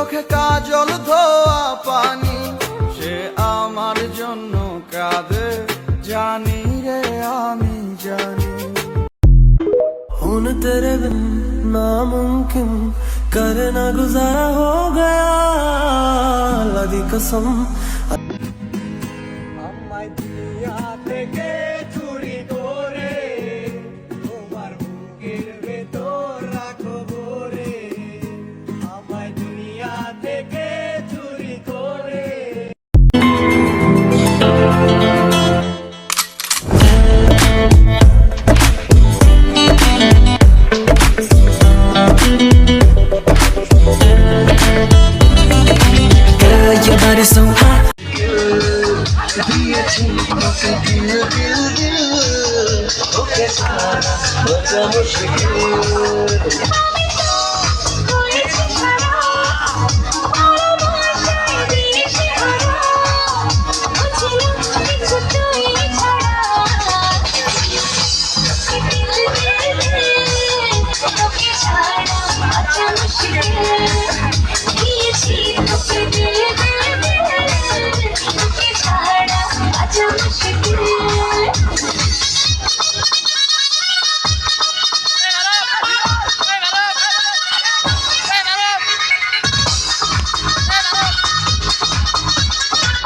চোখে কাজল ধোয়া পানি, সে আমার জন্য কাঁদে জানি রে আমি জানি। हुन तेरे बिन नामुमकिन करना गुजारा हो गया, अल्लाह दी कसम। আমায় দুনিয়া থেকে চুরি করে তোমার বুকের ভেতর রাখো ভরে, আমায় দুনিয়া থেকে চুরি করে। Your body so hot.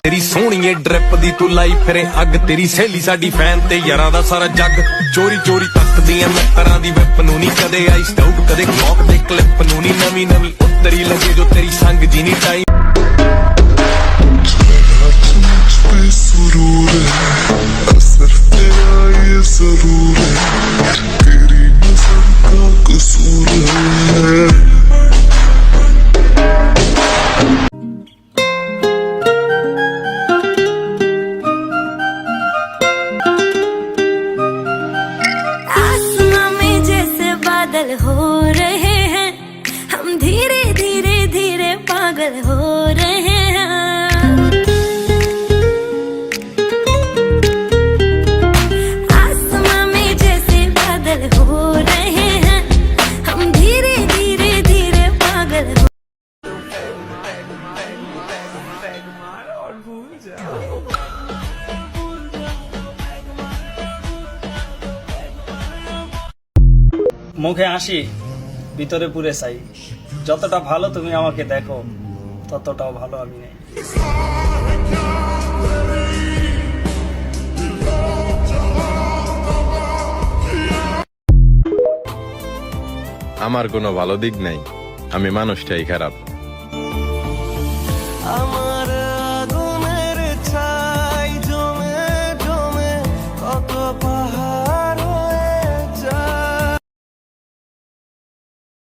तेरी सोहणीए ड्रिप दी तू लाई फिरे अग, तेरी सहेली साडी फैन ते यारां दा सारा जग। चोरी चोरी तकदियां मित्तरां दी विप नूं नी कदे आई स्टाउट, कदे क्लॉक दे क्लिप नूं नी नवी नवी उत्तरी लगे जो तेरी संग जी नी टाई। सुरूर है सिर्फ तेरा ये जरूर है, तेरी नजर का कसूर है। पागल हो रहे हैं हम, धीरे धीरे धीरे पागल हो रहे हैं। आसमां में जैसे बादल हो रहे हैं हम, धीरे धीरे धीरे पागल हो। মুখে হাসি ভিতরে পুরে চাই, যতটা ভালো তুমি আমাকে দেখো ততটাও ভালো আমি নেই। আমার কোনো ভালো দিক নাই, আমি মানুষটাই খারাপ। আমার আগুনের ছাই জমে জমে কত পাহাড়